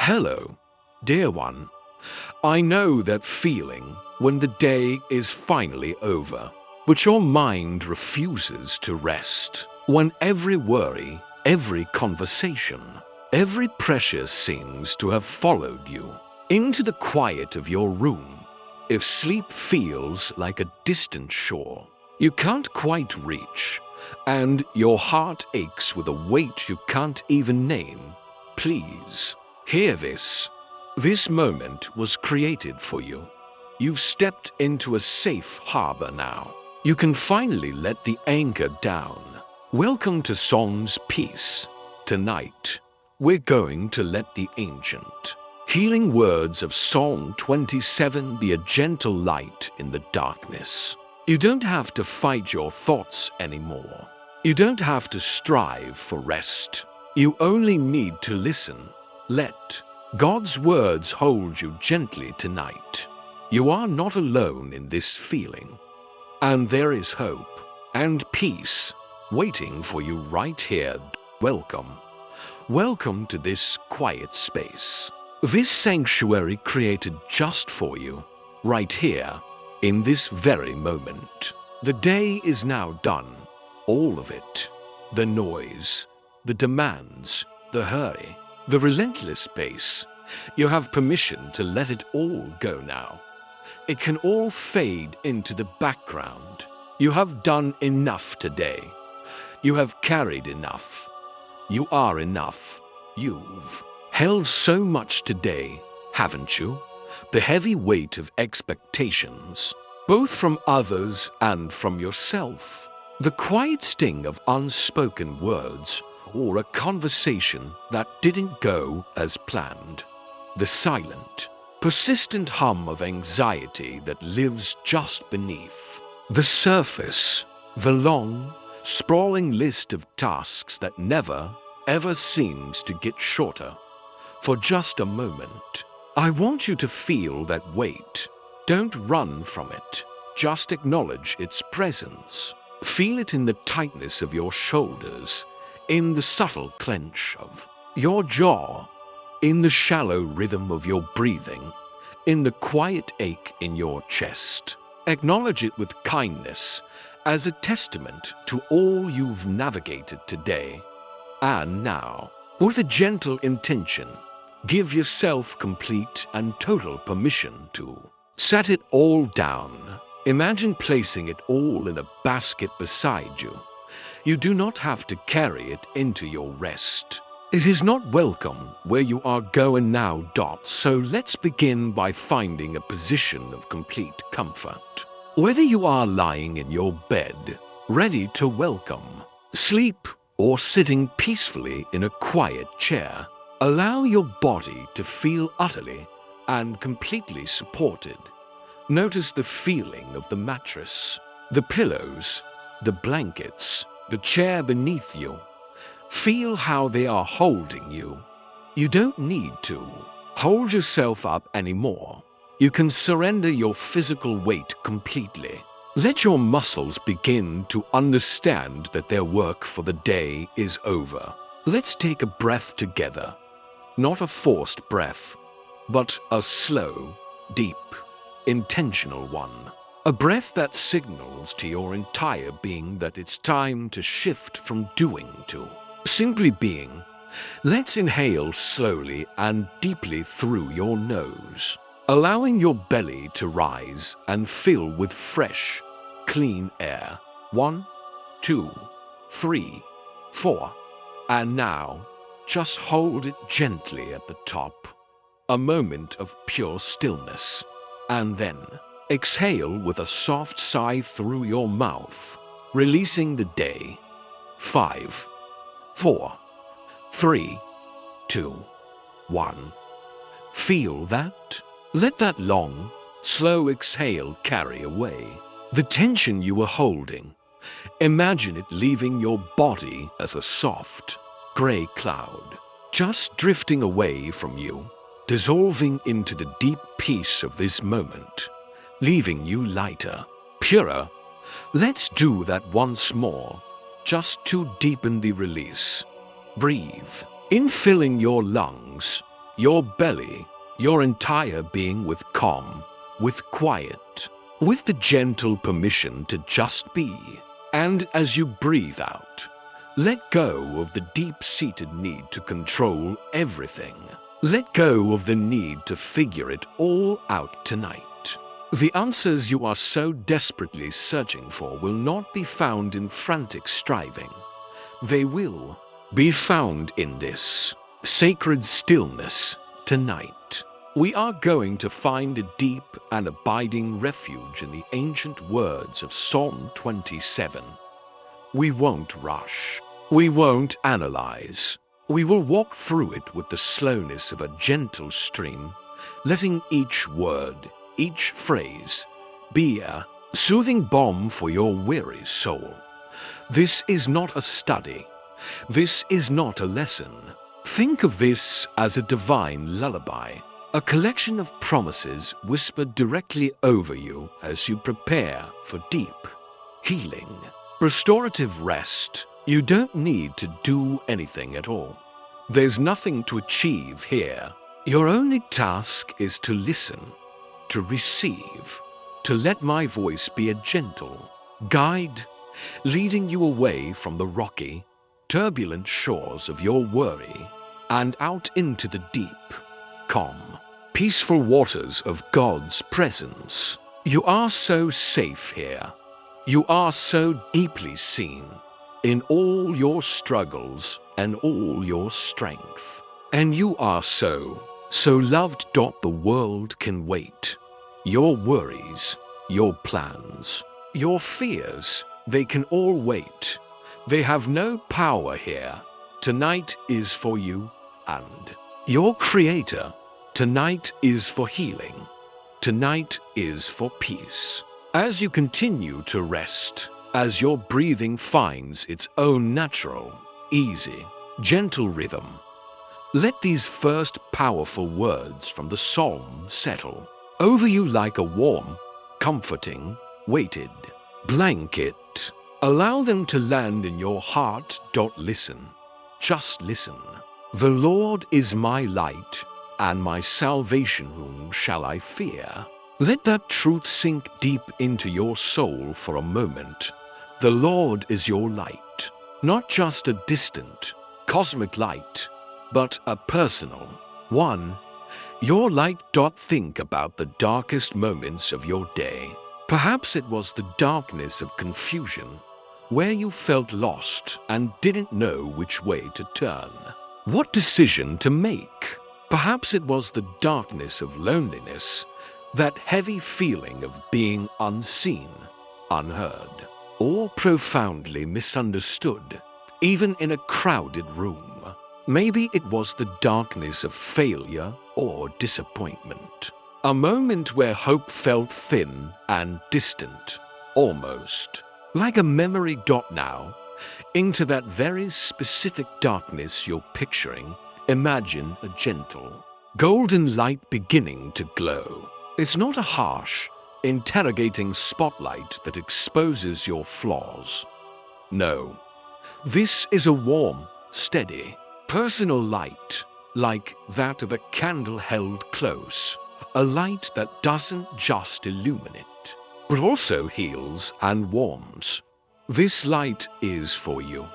Hello, dear one. I know that feeling when the day is finally over, but your mind refuses to rest. When every worry, every conversation, every pressure seems to have followed you into the quiet of your room. If sleep feels like a distant shore you can't quite reach, and your heart aches with a weight you can't even name, please hear this. This moment was created for you. You've stepped into a safe harbor now. You can finally let the anchor down. Welcome to Song's Peace. Tonight, we're going to let the ancient, healing words of Psalm 27 be a gentle light in the darkness. You don't have to fight your thoughts anymore. You don't have to strive for rest. You only need to listen. Let God's words hold you gently tonight. You are not alone in this feeling, and there is hope and peace waiting for you right here. Welcome. Welcome to this quiet space. This sanctuary created just for you, right here, in this very moment. The day is now done. All of it. The noise, the demands, the hurry, the relentless pace. You have permission to let it all go now. It can all fade into the background. You have done enough today. You have carried enough. You are enough. You've held so much today, haven't you? The heavy weight of expectations, both from others and from yourself. The quiet sting of unspoken words or a conversation that didn't go as planned. The silent, persistent hum of anxiety that lives just beneath the surface. The long, sprawling list of tasks that never, ever seems to get shorter. For just a moment, I want you to feel that weight. Don't run from it. Just acknowledge its presence. Feel it in the tightness of your shoulders, in the subtle clench of your jaw, in the shallow rhythm of your breathing, in the quiet ache in your chest. Acknowledge it with kindness as a testament to all you've navigated today. And now, with a gentle intention, give yourself complete and total permission to set it all down. Imagine placing it all in a basket beside you. You do not have to carry it into your rest. It is not welcome where you are going now. So let's begin by finding a position of complete comfort. Whether you are lying in your bed, ready to welcome sleep, or sitting peacefully in a quiet chair, allow your body to feel utterly and completely supported. Notice the feeling of the mattress, the pillows, the blankets, the chair beneath you. Feel how they are holding you. You don't need to hold yourself up anymore. You can surrender your physical weight completely. Let your muscles begin to understand that their work for the day is over. Let's take a breath together. Not a forced breath, but a slow, deep, intentional one. A breath that signals to your entire being that it's time to shift from doing to simply being. Let's inhale slowly and deeply through your nose, allowing your belly to rise and fill with fresh, clean air. 1, 2, 3, 4. And now, just hold it gently at the top. A moment of pure stillness. And then, exhale with a soft sigh through your mouth, releasing the day. 5, 4, 3, 2, 1. Feel that? Let that long, slow exhale carry away the tension you were holding. Imagine it leaving your body as a soft, gray cloud, just drifting away from you, dissolving into the deep peace of this moment, leaving you lighter, purer. Let's do that once more, just to deepen the release. Breathe in, filling your lungs, your belly, your entire being with calm, with quiet, with the gentle permission to just be. And as you breathe out, let go of the deep-seated need to control everything. Let go of the need to figure it all out tonight. The answers you are so desperately searching for will not be found in frantic striving. They will be found in this sacred stillness tonight. We are going to find a deep and abiding refuge in the ancient words of Psalm 27. We won't rush. We won't analyze. We will walk through it with the slowness of a gentle stream, letting each word, each phrase, be a soothing balm for your weary soul. This is not a study. This is not a lesson. Think of this as a divine lullaby, a collection of promises whispered directly over you as you prepare for deep, healing, restorative rest. You don't need to do anything at all. There's nothing to achieve here. Your only task is to listen, to receive, to let my voice be a gentle guide, leading you away from the rocky, turbulent shores of your worry and out into the deep, calm, peaceful waters of God's presence. You are so safe here. You are so deeply seen in all your struggles and all your strength. And you are so loved. The world can wait. Your worries, your plans, your fears, they can all wait. They have no power here. Tonight is for you and your Creator. Tonight is for healing. Tonight is for peace. As you continue to rest, as your breathing finds its own natural, easy, gentle rhythm, let these first powerful words from the psalm settle over you like a warm, comforting, weighted blanket. Allow them to land in your heart. Listen. Just listen. The Lord is my light and my salvation. Whom shall I fear? Let that truth sink deep into your soul for a moment. The Lord is your light, not just a distant, cosmic light, but a personal one. Your light. Think about the darkest moments of your day. Perhaps it was the darkness of confusion, where you felt lost and didn't know which way to turn, what decision to make. Perhaps it was the darkness of loneliness, that heavy feeling of being unseen, unheard, or profoundly misunderstood, even in a crowded room. Maybe it was the darkness of failure or disappointment, a moment where hope felt thin and distant, almost like a memory. Now, into that very specific darkness you're picturing, imagine a gentle, golden light beginning to glow. It's not a harsh, interrogating spotlight that exposes your flaws. No, this is a warm, steady, personal light, like that of a candle held close, a light that doesn't just illuminate, but also heals and warms. This light is for you.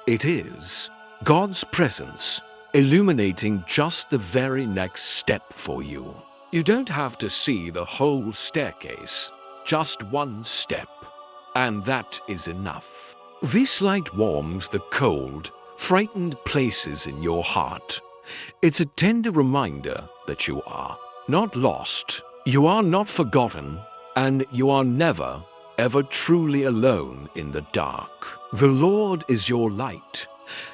It is God's presence, illuminating just the very next step for you. You don't have to see the whole staircase, just one step, and that is enough. This light warms the cold, frightened places in your heart. It's a tender reminder that you are not lost, you are not forgotten, and you are never, ever truly alone in the dark. The Lord is your light.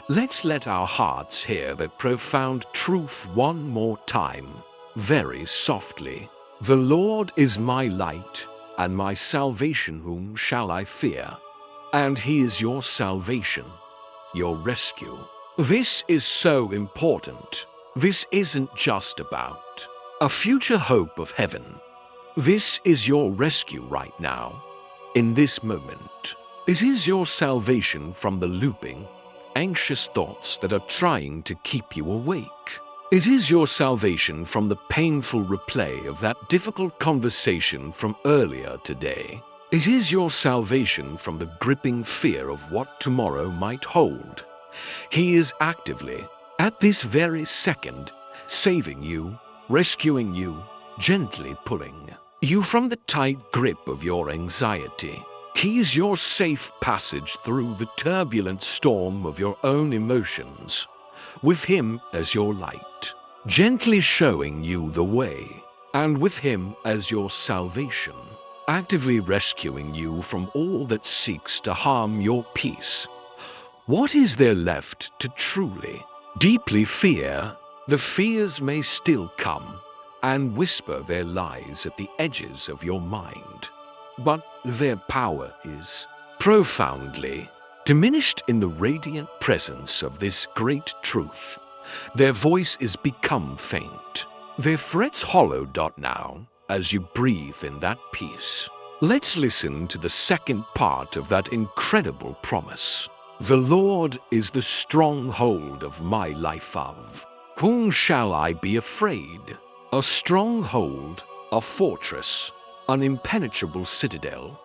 Let's let our hearts hear that profound truth one more time, very softly. The Lord is my light and my salvation. Whom shall I fear? And He is your salvation, your rescue. This is so important. This isn't just about a future hope of heaven. This is your rescue right now, in this moment. It is your salvation from the looping, anxious thoughts that are trying to keep you awake. It is your salvation from the painful replay of that difficult conversation from earlier today. It is your salvation from the gripping fear of what tomorrow might hold. He is actively, at this very second, saving you, rescuing you, gently pulling you from the tight grip of your anxiety. He is your safe passage through the turbulent storm of your own emotions, with Him as your light, gently showing you the way, and with Him as your salvation, actively rescuing you from all that seeks to harm your peace. What is there left to truly, deeply fear? The fears may still come and whisper their lies at the edges of your mind, but their power is profoundly diminished in the radiant presence of this great truth. Their voice is become faint, their threats hollowed out now as you breathe in that peace. Let's listen to the second part of that incredible promise. The Lord is the stronghold of my life of. Whom shall I be afraid? A stronghold, a fortress, an impenetrable citadel.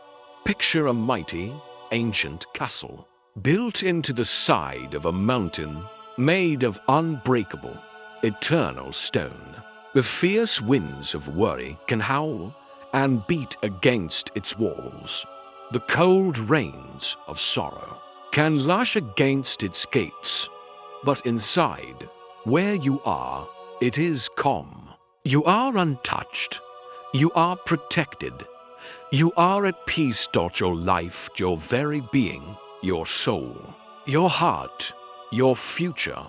Picture a mighty, ancient castle, built into the side of a mountain, made of unbreakable, eternal stone. The fierce winds of worry can howl and beat against its walls. The cold rains of sorrow can lash against its gates. But inside, where you are, it is calm. You are untouched. You are protected. You are at peace. Your life, your very being, your soul, your heart, your future,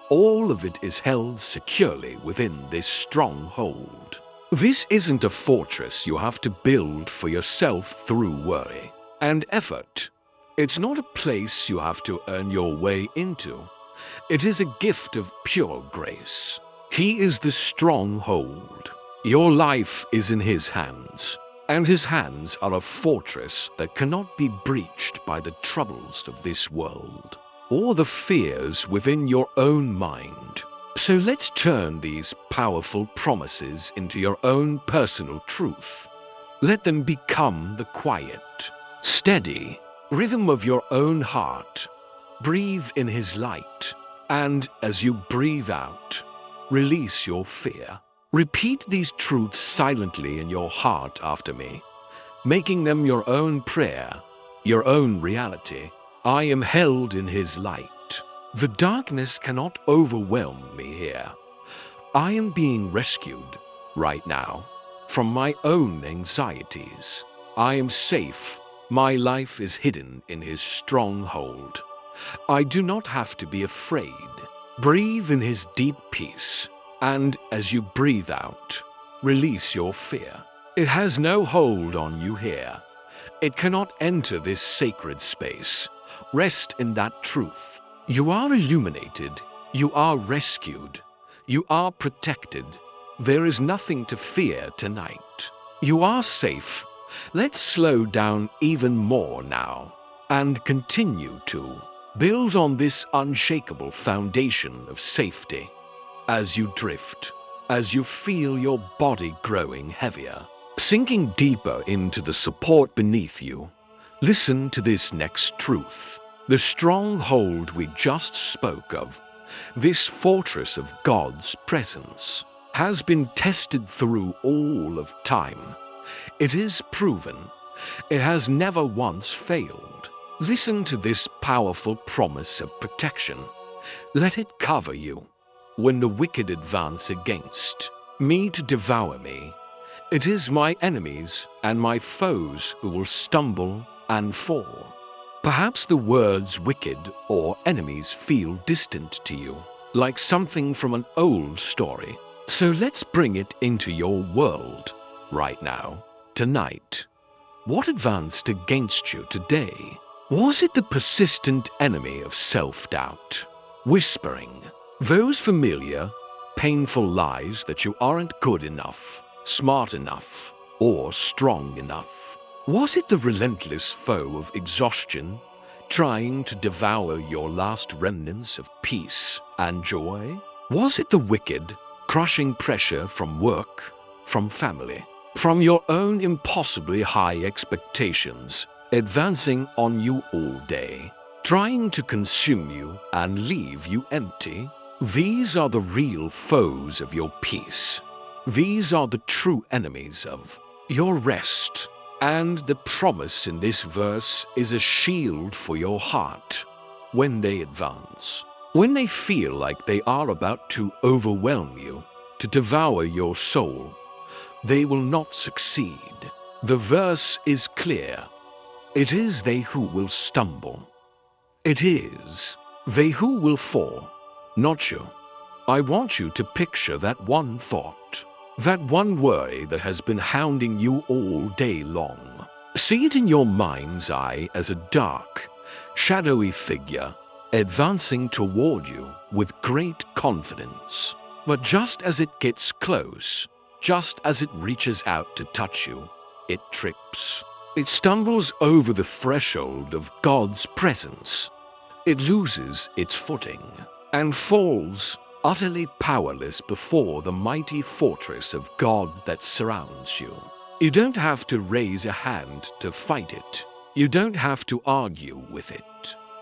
all of it is held securely within this stronghold. This isn't a fortress you have to build for yourself through worry and effort. It's not a place you have to earn your way into. It is a gift of pure grace. He is the stronghold. Your life is in His hands, and His hands are a fortress that cannot be breached by the troubles of this world or the fears within your own mind. So let's turn these powerful promises into your own personal truth. Let them become the quiet, steady rhythm of your own heart. Breathe in His light, and as you breathe out, release your fear. Repeat these truths silently in your heart after me, making them your own prayer, your own reality. I am held in His light. The darkness cannot overwhelm me here. I am being rescued right now from my own anxieties. I am safe. My life is hidden in His stronghold. I do not have to be afraid. Breathe in His deep peace, and as you breathe out, release your fear. It has no hold on you here. It cannot enter this sacred space. Rest in that truth. You are illuminated. You are rescued. You are protected. There is nothing to fear tonight. You are safe. Let's slow down even more now and continue to build on this unshakable foundation of safety. As you drift, as you feel your body growing heavier, sinking deeper into the support beneath you, listen to this next truth. The stronghold we just spoke of, this fortress of God's presence, has been tested through all of time. It is proven. It has never once failed. Listen to this powerful promise of protection. Let it cover you. When the wicked advance against me to devour me, it is my enemies and my foes who will stumble and fall. Perhaps the words wicked or enemies feel distant to you, like something from an old story. So let's bring it into your world right now, tonight. What advanced against you today? Was it the persistent enemy of self-doubt, whispering those familiar, painful lies that you aren't good enough, smart enough, or strong enough? Was it the relentless foe of exhaustion, trying to devour your last remnants of peace and joy? Was it the wicked, crushing pressure from work, from family, from your own impossibly high expectations, advancing on you all day, trying to consume you and leave you empty? These are the real foes of your peace. These are the true enemies of your rest. And the promise in this verse is a shield for your heart when they advance. When they feel like they are about to overwhelm you, to devour your soul, they will not succeed. The verse is clear. It is they who will stumble. It is they who will fall, not you. I want you to picture that one thought, that one worry that has been hounding you all day long. See it in your mind's eye as a dark, shadowy figure advancing toward you with great confidence. But just as it gets close, just as it reaches out to touch you, it trips. It stumbles over the threshold of God's presence. It loses its footing and falls utterly powerless before the mighty fortress of God that surrounds you. You don't have to raise a hand to fight it. You don't have to argue with it.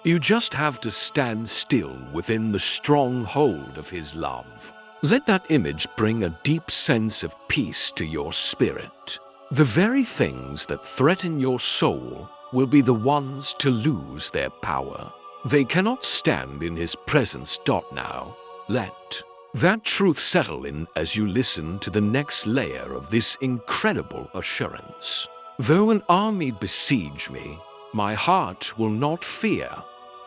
You just have to stand still within the strong hold of His love. Let that image bring a deep sense of peace to your spirit. The very things that threaten your soul will be the ones to lose their power. They cannot stand in His presence. Now, let that truth settle in as you listen to the next layer of this incredible assurance. Though an army besiege me, my heart will not fear.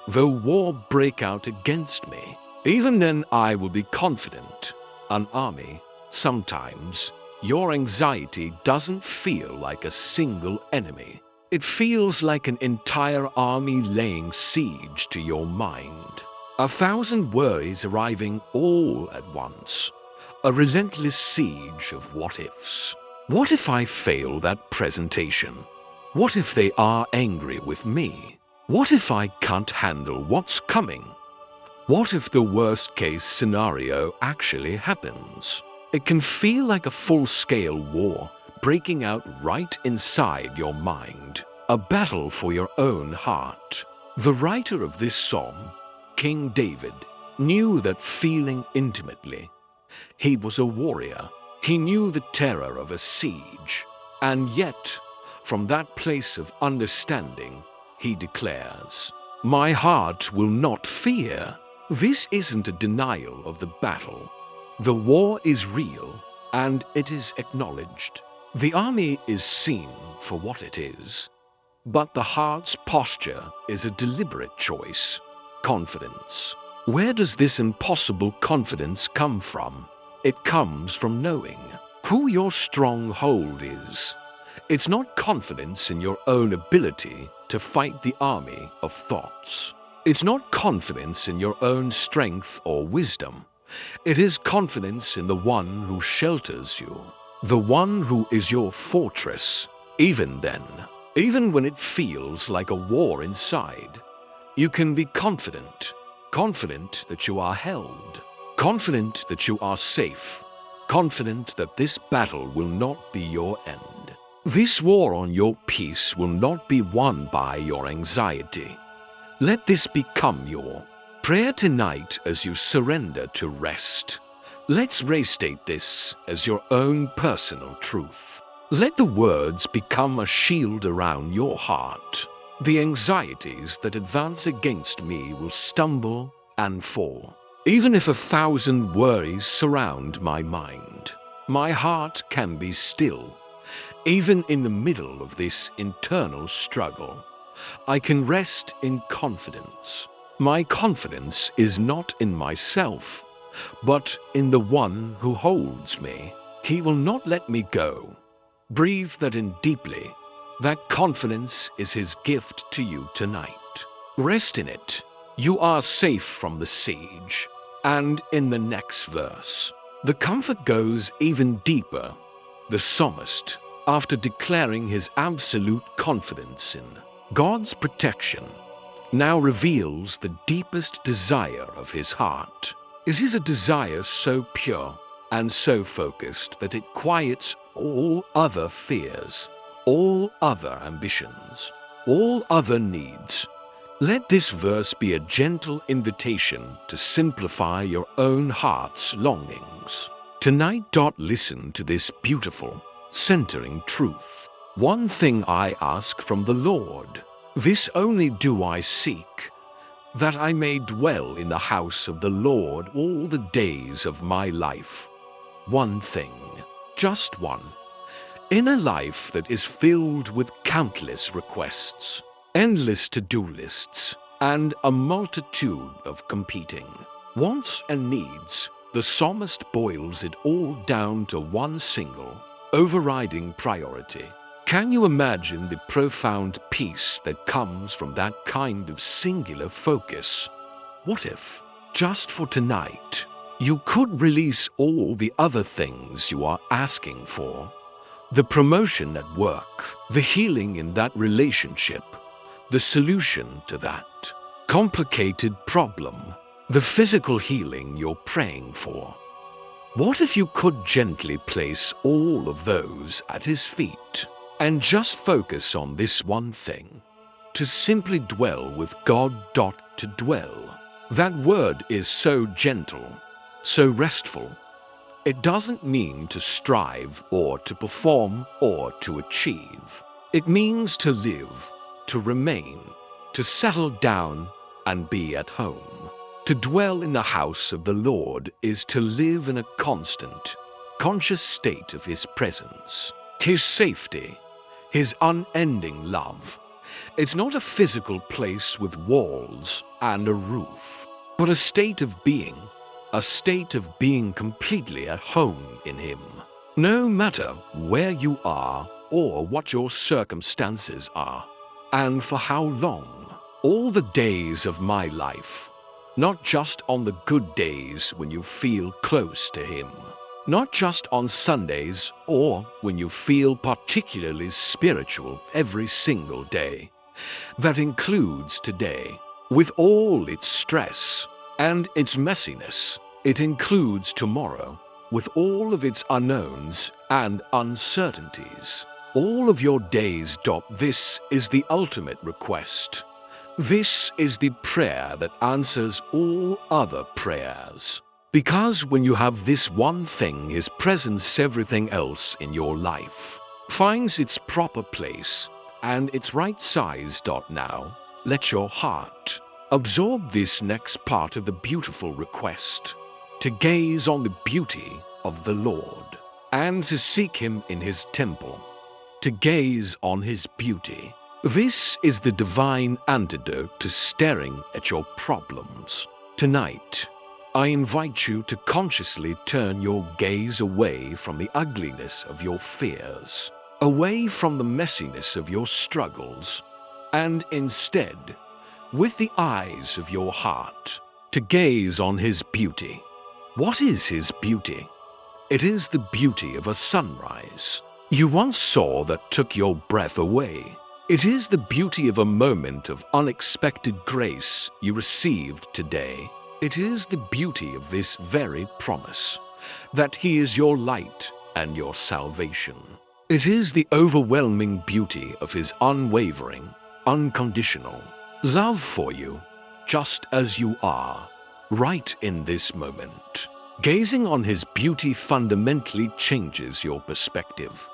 Though war break out against me, even then I will be confident. An army, sometimes, your anxiety doesn't feel like a single enemy. It feels like an entire army laying siege to your mind. 1,000 worries arriving all at once. A relentless siege of what-ifs. What if I fail that presentation? What if they are angry with me? What if I can't handle what's coming? What if the worst-case scenario actually happens? It can feel like a full-scale war breaking out right inside your mind, a battle for your own heart. The writer of this psalm, King David, knew that feeling intimately. He was a warrior. He knew the terror of a siege. And yet, from that place of understanding, he declares, "My heart will not fear." This isn't a denial of the battle. The war is real, and it is acknowledged. The army is seen for what it is. But the heart's posture is a deliberate choice. Confidence. Where does this impossible confidence come from? It comes from knowing who your stronghold is. It's not confidence in your own ability to fight the army of thoughts. It's not confidence in your own strength or wisdom. It is confidence in the one who shelters you, the one who is your fortress. Even then, even when it feels like a war inside, you can be confident, confident that you are held, confident that you are safe, confident that this battle will not be your end. This war on your peace will not be won by your anxiety. Let this become your prayer tonight as you surrender to rest. Let's restate this as your own personal truth. Let the words become a shield around your heart. The anxieties that advance against me will stumble and fall. Even if 1,000 worries surround my mind, my heart can be still. Even in the middle of this internal struggle, I can rest in confidence. My confidence is not in myself, but in the one who holds me. He will not let me go. Breathe that in deeply. That confidence is His gift to you tonight. Rest in it. You are safe from the siege. And in the next verse, the comfort goes even deeper. The psalmist, after declaring his absolute confidence in God's protection, now reveals the deepest desire of his heart. It is a desire so pure and so focused that it quiets all other fears, all other ambitions, all other needs. Let this verse be a gentle invitation to simplify your own heart's longings. Tonight, listen to this beautiful, centering truth. One thing I ask from the Lord, this only do I seek, that I may dwell in the house of the Lord all the days of my life. One thing, just one, in a life that is filled with countless requests, endless to-do lists, and a multitude of competing wants and needs. The psalmist boils it all down to one single, overriding priority. Can you imagine the profound peace that comes from that kind of singular focus? What if, just for tonight, you could release all the other things you are asking for? The promotion at work, the healing in that relationship, the solution to that complicated problem, the physical healing you're praying for. What if you could gently place all of those at His feet and just focus on this one thing, to simply dwell with God. To dwell. That word is so gentle, so restful. It doesn't mean to strive or to perform or to achieve. It means to live, to remain, to settle down and be at home. To dwell in the house of the Lord is to live in a constant, conscious state of His presence, His safety, His unending love. It's not a physical place with walls and a roof, but a state of being completely at home in Him. No matter where you are or what your circumstances are, and for how long, all the days of my life, not just on the good days when you feel close to Him, not just on Sundays or when you feel particularly spiritual every single day. That includes today, with all its stress and its messiness. It includes tomorrow, with all of its unknowns and uncertainties. All of your days. This is the ultimate request. This is the prayer that answers all other prayers. Because when you have this one thing, His presence, everything else in your life finds its proper place and its right size. Now, let your heart absorb this next part of the beautiful request, to gaze on the beauty of the Lord and to seek Him in His temple, to gaze on His beauty. This is the divine antidote to staring at your problems. Tonight, I invite you to consciously turn your gaze away from the ugliness of your fears, away from the messiness of your struggles, and instead, with the eyes of your heart, to gaze on His beauty. What is His beauty? It is the beauty of a sunrise you once saw that took your breath away. It is the beauty of a moment of unexpected grace you received today. It is the beauty of this very promise, that He is your light and your salvation. It is the overwhelming beauty of His unwavering, unconditional love for you, just as you are, right in this moment. Gazing on His beauty fundamentally changes your perspective.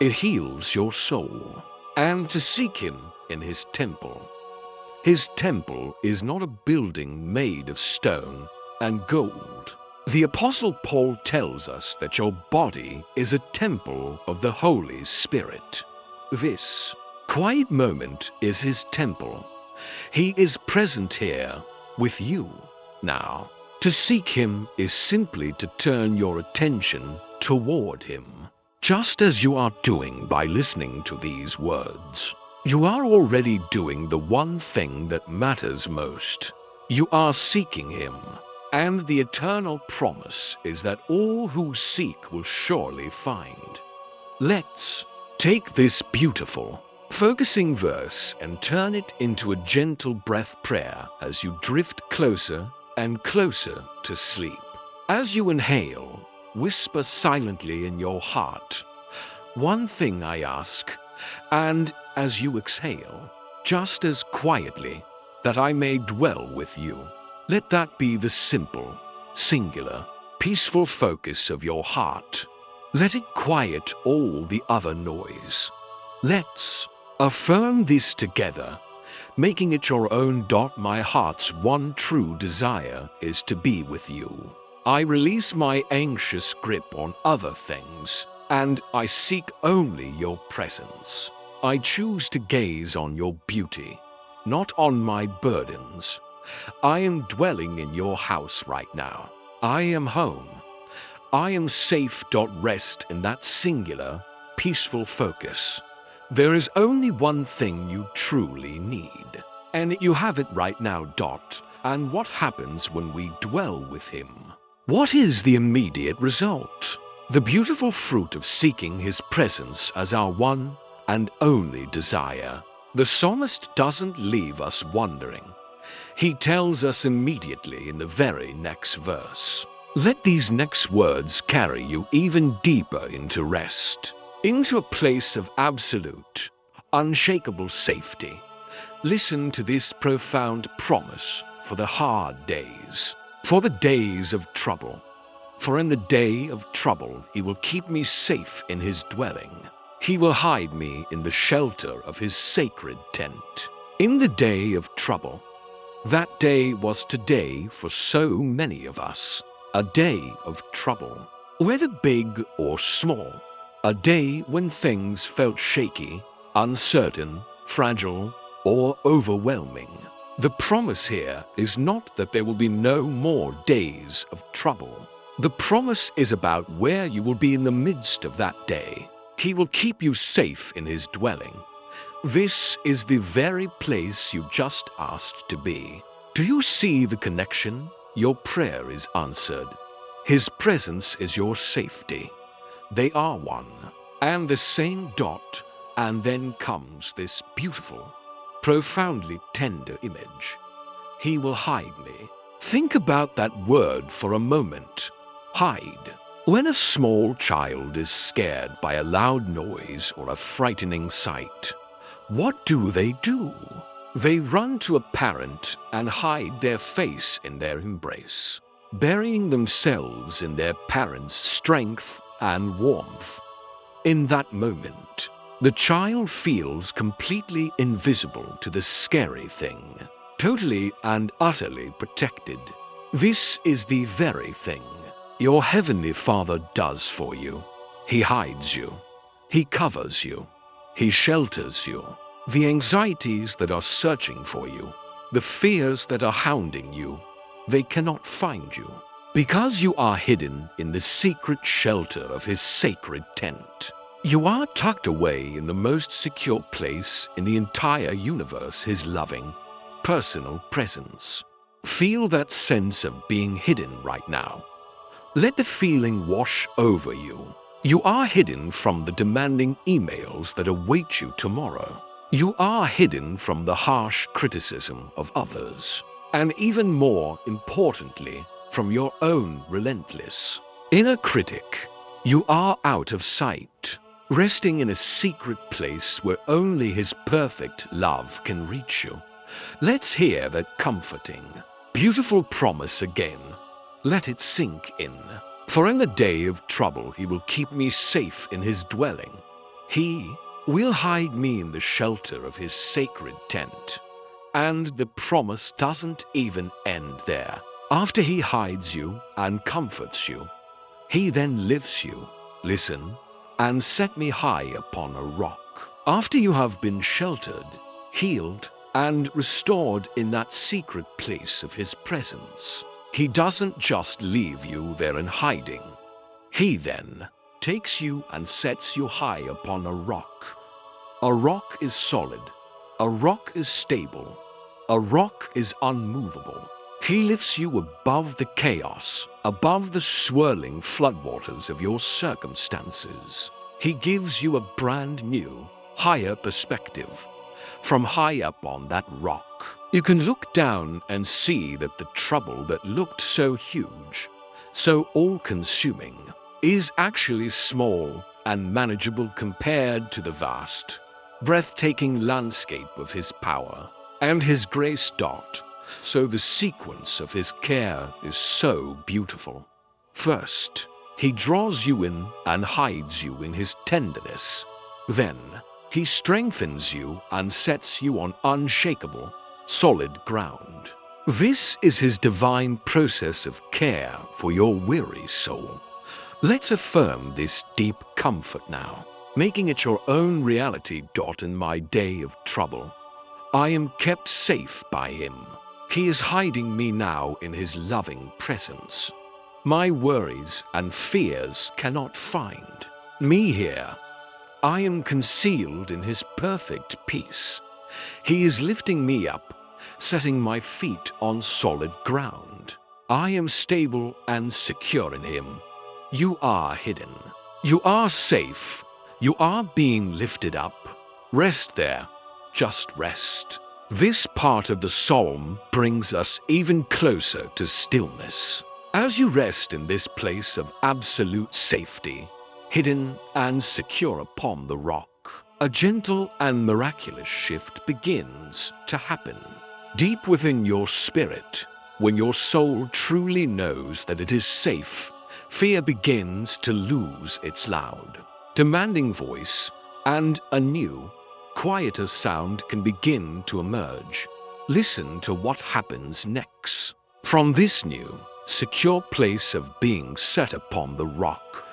It heals your soul. And to seek Him in His temple. His temple is not a building made of stone and gold. The Apostle Paul tells us that your body is a temple of the Holy Spirit. This quiet moment is His temple. He is present here with you now. To seek Him is simply to turn your attention toward Him, just as you are doing by listening to these words. You are already doing the one thing that matters most. You are seeking Him, and the eternal promise is that all who seek will surely find. Let's take this beautiful, focusing verse and turn it into a gentle breath prayer as you drift closer and closer to sleep. As you inhale, whisper silently in your heart, "One thing I ask," and as you exhale, just as quietly, "that I may dwell with you." Let that be the simple, singular, peaceful focus of your heart. Let it quiet all the other noise. Let's affirm this together, making it your own. My heart's one true desire is to be with you. I release my anxious grip on other things, and I seek only your presence. I choose to gaze on your beauty, not on my burdens. I am dwelling in your house right now. I am home. I am safe. Rest in that singular, peaceful focus. There is only one thing you truly need, and you have it right now. And what happens when we dwell with him? What is the immediate result? The beautiful fruit of seeking his presence as our one and only desire. The psalmist doesn't leave us wondering. He tells us immediately in the very next verse. Let these next words carry you even deeper into rest, into a place of absolute, unshakable safety. Listen to this profound promise for the hard days, for the days of trouble. For in the day of trouble he will keep me safe in his dwelling. He will hide me in the shelter of his sacred tent. In the day of trouble, that day was today for so many of us. A day of trouble, whether big or small. A day when things felt shaky, uncertain, fragile, or overwhelming. The promise here is not that there will be no more days of trouble. The promise is about where you will be in the midst of that day. He will keep you safe in his dwelling. This is the very place you just asked to be. Do you see the connection? Your prayer is answered. His presence is your safety. They are one and the same. And then comes this beautiful, profoundly tender image. He will hide me. Think about that word for a moment. Hide. When a small child is scared by a loud noise or a frightening sight, what do? They run to a parent and hide their face in their embrace, burying themselves in their parent's strength and warmth. In that moment, the child feels completely invisible to the scary thing, totally and utterly protected. This is the very thing your Heavenly Father does for you. He hides you. He covers you. He shelters you. The anxieties that are searching for you, the fears that are hounding you, they cannot find you, because you are hidden in the secret shelter of his sacred tent. You are tucked away in the most secure place in the entire universe, his loving, personal presence. Feel that sense of being hidden right now. Let the feeling wash over you. You are hidden from the demanding emails that await you tomorrow. You are hidden from the harsh criticism of others, and even more importantly, from your own relentless inner critic. You are out of sight, resting in a secret place where only his perfect love can reach you. Let's hear that comforting, beautiful promise again. Let it sink in. For in the day of trouble he will keep me safe in his dwelling. He will hide me in the shelter of his sacred tent. And the promise doesn't even end there. After he hides you and comforts you, he then lifts you, listen, and set me high upon a rock. After you have been sheltered, healed, and restored in that secret place of his presence, he doesn't just leave you there in hiding. He then takes you and sets you high upon a rock. A rock is solid. A rock is stable. A rock is unmovable. He lifts you above the chaos, above the swirling floodwaters of your circumstances. He gives you a brand new, higher perspective. From high up on that rock, You can look down and see that the trouble that looked so huge, so all-consuming, is actually small and manageable compared to the vast, breathtaking landscape of his power and his grace. So the sequence of his care is so beautiful. First, he draws you in and hides you in his tenderness. Then, he strengthens you and sets you on unshakable, solid ground. This is his divine process of care for your weary soul. Let's affirm this deep comfort now, making it your own reality. In my day of trouble, I am kept safe by him. He is hiding me now in his loving presence. My worries and fears cannot find me here. I am concealed in his perfect peace. He is lifting me up, setting my feet on solid ground. I am stable and secure in him. You are hidden. You are safe. You are being lifted up. Rest there. Just rest. This part of the psalm brings us even closer to stillness. As you rest in this place of absolute safety, hidden and secure upon the rock, a gentle and miraculous shift begins to happen. Deep within your spirit, when your soul truly knows that it is safe, fear begins to lose its loud, demanding voice, and a new, quieter sound can begin to emerge. Listen to what happens next. From this new, secure place of being set upon the rock,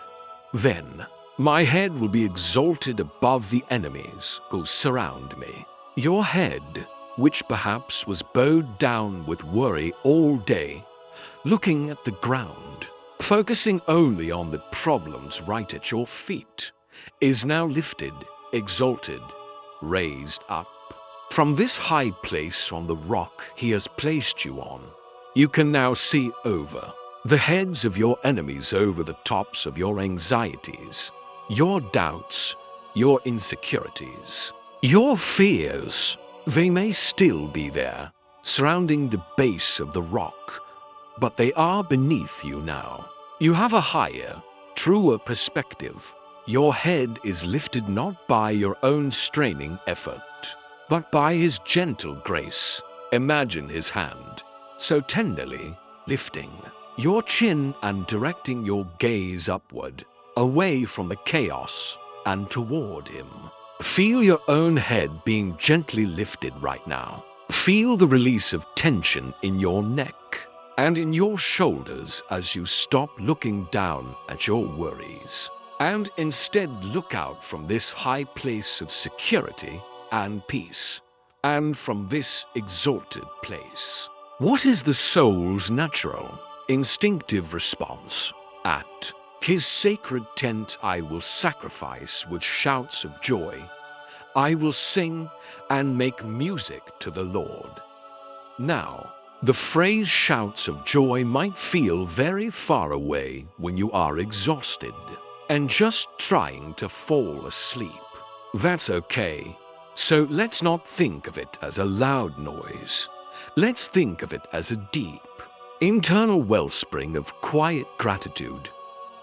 then my head will be exalted above the enemies who surround me. Your head, which perhaps was bowed down with worry all day, looking at the ground, focusing only on the problems right at your feet, is now lifted, exalted, raised up. From this high place on the rock he has placed you on, you can now see over the heads of your enemies, over the tops of your anxieties, your doubts, your insecurities, your fears. They may still be there, surrounding the base of the rock, but they are beneath you now. You have a higher, truer perspective. Your head is lifted not by your own straining effort, but by his gentle grace. Imagine his hand, so tenderly lifting your chin and directing your gaze upward, away from the chaos and toward him. Feel your own head being gently lifted right now. Feel the release of tension in your neck and in your shoulders as you stop looking down at your worries and instead look out from this high place of security and peace, and from this exalted place. What is the soul's natural, instinctive response? At his sacred tent I will sacrifice with shouts of joy. I will sing and make music to the Lord. Now, the phrase shouts of joy might feel very far away when you are exhausted and just trying to fall asleep. That's okay. So let's not think of it as a loud noise. Let's think of it as a deep, internal wellspring of quiet gratitude,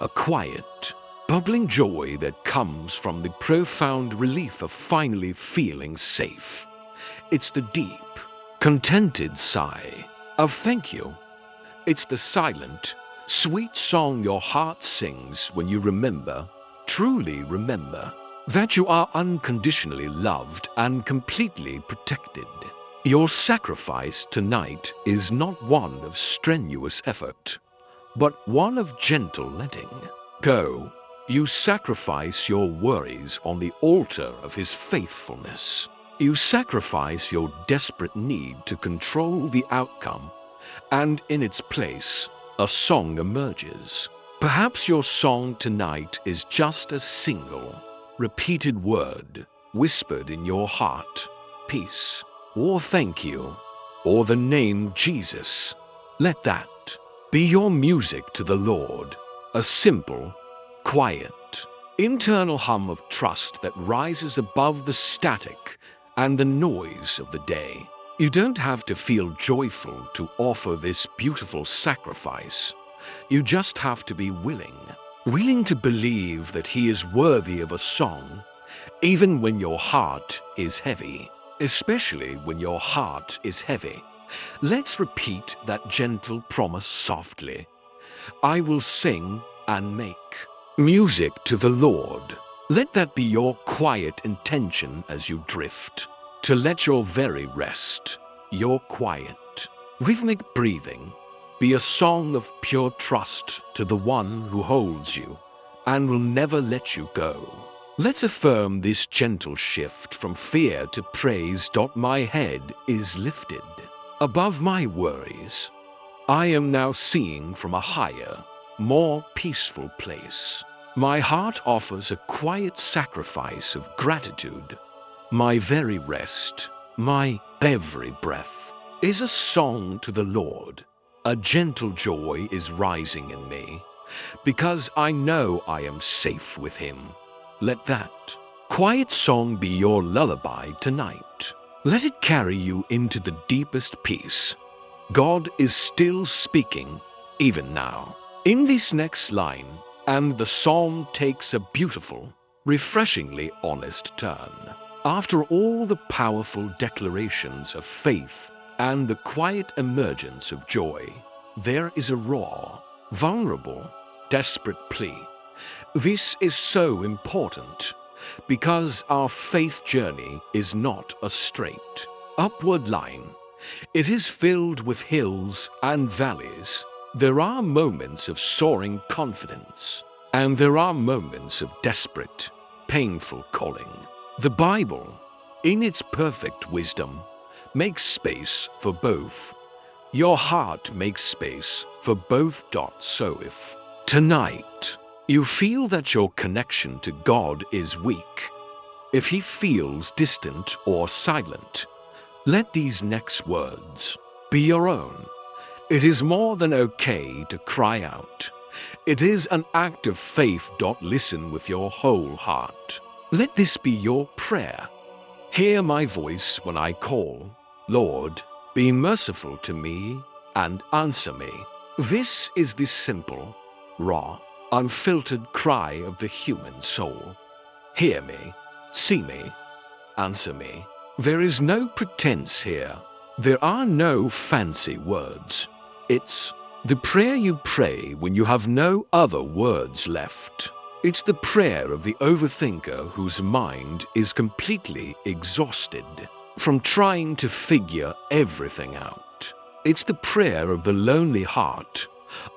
a quiet, bubbling joy that comes from the profound relief of finally feeling safe. It's the deep, contented sigh of thank you. It's the silent, sweet song your heart sings when you remember, truly remember, that you are unconditionally loved and completely protected. Your sacrifice tonight is not one of strenuous effort, but one of gentle letting go. You sacrifice your worries on the altar of his faithfulness. You sacrifice your desperate need to control the outcome, and in its place, a song emerges. Perhaps your song tonight is just a single, repeated word whispered in your heart, peace, or thank you, or the name Jesus. Let that be your music to the Lord, a simple, quiet, internal hum of trust that rises above the static and the noise of the day. You don't have to feel joyful to offer this beautiful sacrifice. You just have to be willing to believe that He is worthy of a song, even when your heart is heavy. Especially when your heart is heavy. Let's repeat that gentle promise softly. I will sing and make music to the Lord. Let that be your quiet intention as you drift, to let your very rest, your quiet, rhythmic breathing, be a song of pure trust to the one who holds you and will never let you go. Let's affirm this gentle shift from fear to praise. My head is lifted above my worries. I am now seeing from a higher, more peaceful place. My heart offers a quiet sacrifice of gratitude. My very rest, my every breath, is a song to the Lord. A gentle joy is rising in me, because I know I am safe with Him. Let that quiet song be your lullaby tonight. Let it carry you into the deepest peace. God is still speaking, even now. In this next line, and the song takes a beautiful, refreshingly honest turn. After all the powerful declarations of faith and the quiet emergence of joy, there is a raw, vulnerable, desperate plea. This is so important because our faith journey is not a straight, upward line. It is filled with hills and valleys. There are moments of soaring confidence, and there are moments of desperate, painful calling. The Bible, in its perfect wisdom, makes space for both. Your heart makes space for both. So if tonight you feel that your connection to God is weak, if He feels distant or silent, let these next words be your own. It is more than okay to cry out. It is an act of faith. Listen with your whole heart. Let this be your prayer. Hear my voice when I call. Lord, be merciful to me and answer me. This is the simple, raw, unfiltered cry of the human soul. Hear me, see me, answer me. There is no pretense here. There are no fancy words. It's the prayer you pray when you have no other words left. It's the prayer of the overthinker whose mind is completely exhausted from trying to figure everything out. It's the prayer of the lonely heart,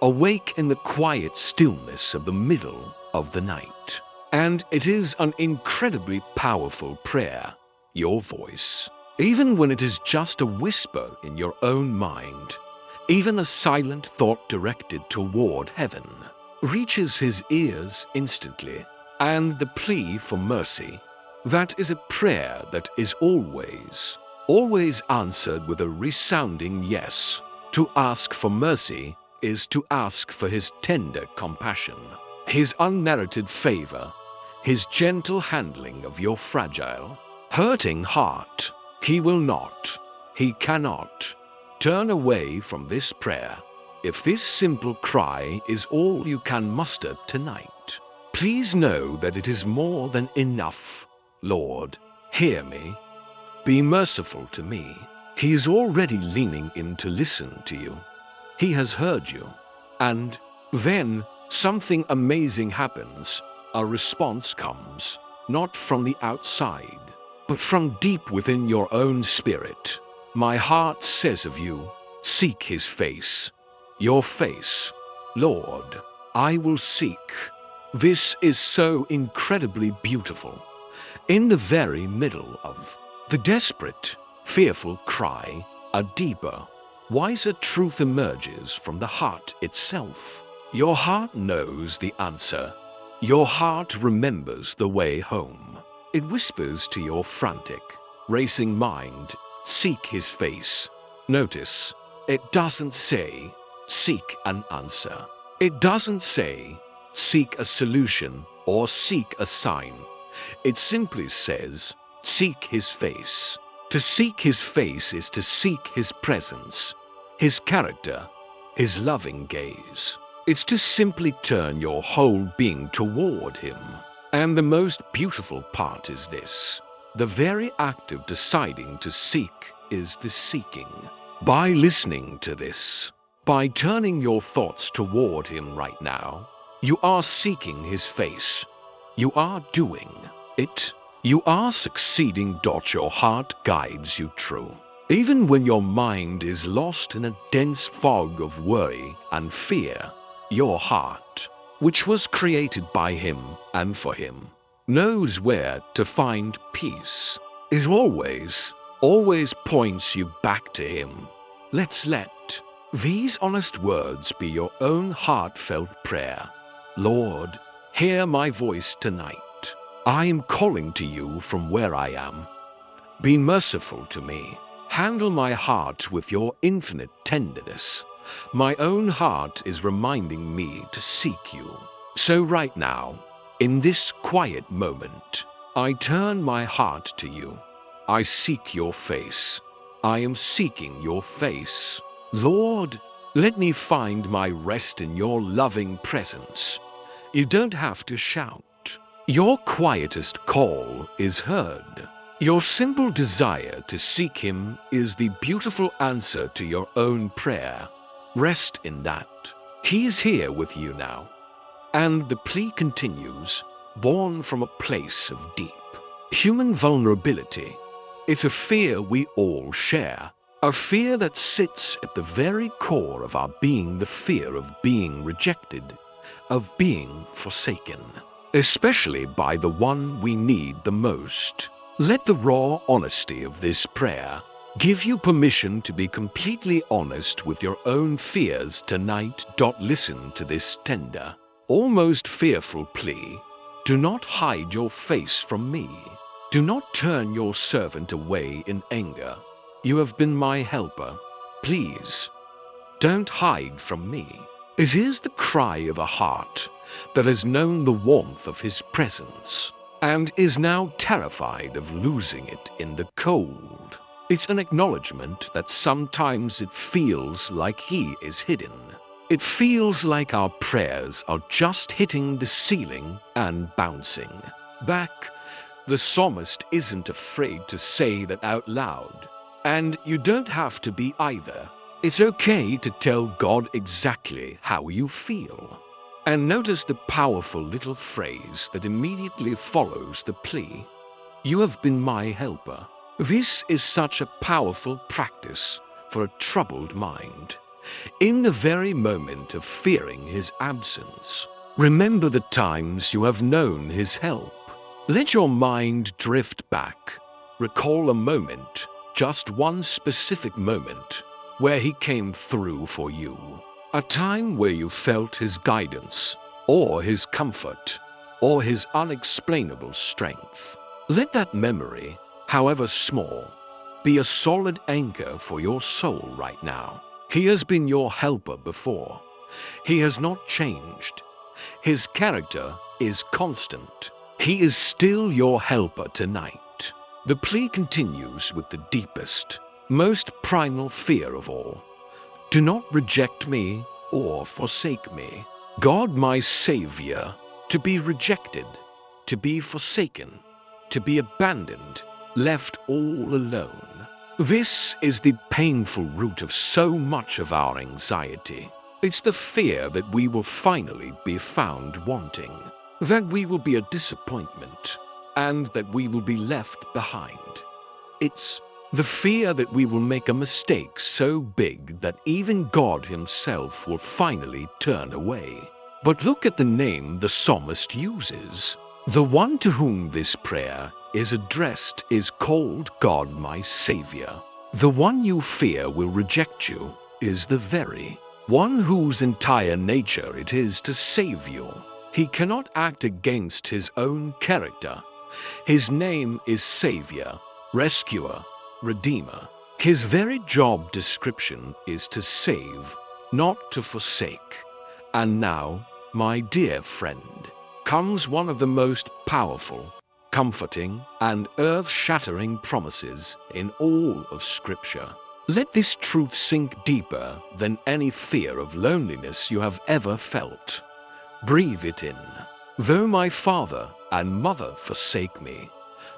awake in the quiet stillness of the middle of the night. And it is an incredibly powerful prayer, your voice. Even when it is just a whisper in your own mind, even a silent thought directed toward heaven reaches His ears instantly. And the plea for mercy, that is a prayer that is always answered with a resounding yes. To ask for mercy is to ask for His tender compassion, His unmerited favor, His gentle handling of your fragile, hurting heart. He will not, He cannot turn away from this prayer. If this simple cry is all you can muster tonight, please know that it is more than enough. Lord, hear me. Be merciful to me. He is already leaning in to listen to you. He has heard you. And then something amazing happens. A response comes, not from the outside, but from deep within your own spirit. My heart says of you, seek His face. Your face, Lord, I will seek. This is so incredibly beautiful. In the very middle of the desperate, fearful cry, a deeper, wiser truth emerges from the heart itself. Your heart knows the answer. Your heart remembers the way home. It whispers to your frantic, racing mind, seek His face. Notice, it doesn't say, seek an answer. It doesn't say, seek a solution or seek a sign. It simply says, seek His face. To seek his face is to seek his presence, his character, his loving gaze. It's to simply turn your whole being toward him. And the most beautiful part is this: the very act of deciding to seek is the seeking. By listening to this, by turning your thoughts toward him right now, you are seeking his face. You are doing it. You are succeeding. Your heart guides you true. Even when your mind is lost in a dense fog of worry and fear, your heart, which was created by him and for him, knows where to find peace. It always points you back to him. Let's let these honest words be your own heartfelt prayer. Lord, hear my voice tonight. I am calling to you from where I am. Be merciful to me. Handle my heart with your infinite tenderness. My own heart is reminding me to seek you. So right now, in this quiet moment, I turn my heart to you. I seek your face. I am seeking your face. Lord, let me find my rest in your loving presence. You don't have to shout. Your quietest call is heard. Your simple desire to seek him is the beautiful answer to your own prayer. Rest in that. He is here with you now. And the plea continues, born from a place of deep human vulnerability. It's a fear we all share, a fear that sits at the very core of our being, the fear of being rejected, of being forsaken, especially by the one we need the most. Let the raw honesty of this prayer give you permission to be completely honest with your own fears tonight. Listen to this tender, almost fearful plea. Do not hide your face from me. Do not turn your servant away in anger. You have been my helper. Please, don't hide from me. It is the cry of a heart that has known the warmth of his presence and is now terrified of losing it in the cold. It's an acknowledgement that sometimes it feels like he is hidden. It feels like our prayers are just hitting the ceiling and bouncing back. The psalmist isn't afraid to say that out loud. And you don't have to be either. It's okay to tell God exactly how you feel. And notice the powerful little phrase that immediately follows the plea. You have been my helper. This is such a powerful practice for a troubled mind. In the very moment of fearing his absence, remember the times you have known his help. Let your mind drift back. Recall a moment, just one specific moment, where he came through for you. A time where you felt his guidance, or his comfort, or his unexplainable strength. Let that memory, however small, be a solid anchor for your soul right now. He has been your helper before. He has not changed. His character is constant. He is still your helper tonight. The plea continues with the deepest, most primal fear of all. Do not reject me or forsake me. God, my Savior, to be rejected, to be forsaken, to be abandoned, left all alone. This is the painful root of so much of our anxiety. It's the fear that we will finally be found wanting, that we will be a disappointment, and that we will be left behind. It's the fear that we will make a mistake so big that even God himself will finally turn away. But look at the name the psalmist uses. The one to whom this prayer is addressed is called God, my Savior. The one you fear will reject you is the very one whose entire nature it is to save you. He cannot act against his own character. His name is Savior, Rescuer, Redeemer. His very job description is to save, not to forsake. And now, my dear friend, comes one of the most powerful, comforting, and earth-shattering promises in all of Scripture. Let this truth sink deeper than any fear of loneliness you have ever felt. Breathe it in. Though my father and mother forsake me,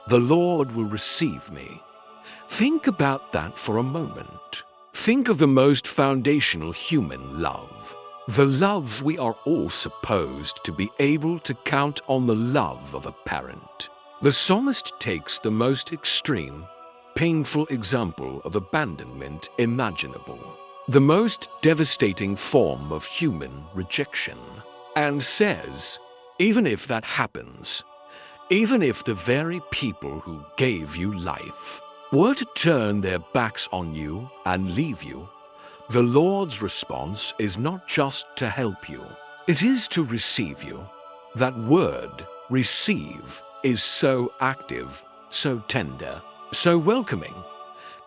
the Lord will receive me. Think about that for a moment. Think of the most foundational human love. The love we are all supposed to be able to count on, the love of a parent. The psalmist takes the most extreme, painful example of abandonment imaginable, the most devastating form of human rejection, and says, even if that happens, even if the very people who gave you life were to turn their backs on you and leave you, the Lord's response is not just to help you, it is to receive you. That word, receive, is so active, so tender, so welcoming.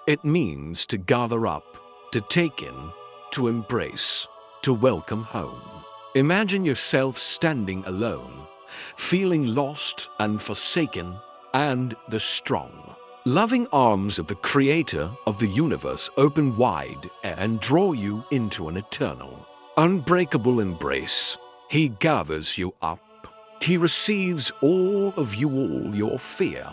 It means to gather up, to take in, to embrace, to welcome home. Imagine yourself standing alone, feeling lost and forsaken, and the strong, loving arms of the Creator of the universe open wide and draw you into an eternal, unbreakable embrace. He gathers you up. He receives all of you, all your fear,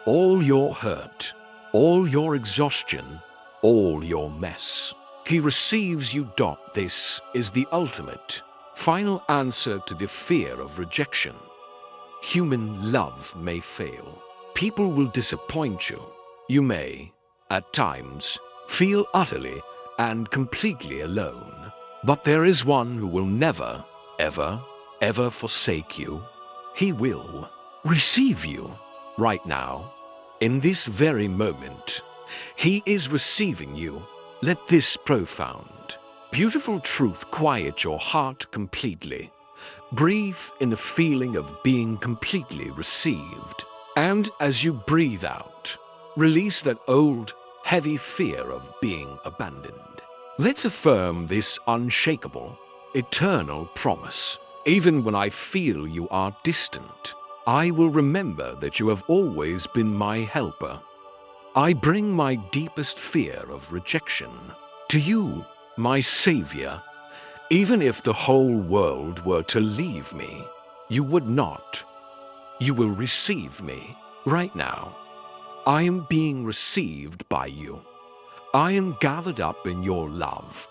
all your hurt, all your exhaustion, all your mess. He receives you. This is the ultimate, final answer to the fear of rejection. Human love may fail. People will disappoint you. You may, at times, feel utterly and completely alone. But there is one who will never, ever, ever forsake you. He will receive you right now, in this very moment. He is receiving you. Let this profound, beautiful truth quiet your heart completely. Breathe in the feeling of being completely received. And as you breathe out, release that old, heavy fear of being abandoned. Let's affirm this unshakable, eternal promise. Even when I feel you are distant, I will remember that you have always been my helper. I bring my deepest fear of rejection to you, my Savior. Even if the whole world were to leave me, you would not. You will receive me right now. I am being received by you. I am gathered up in your love.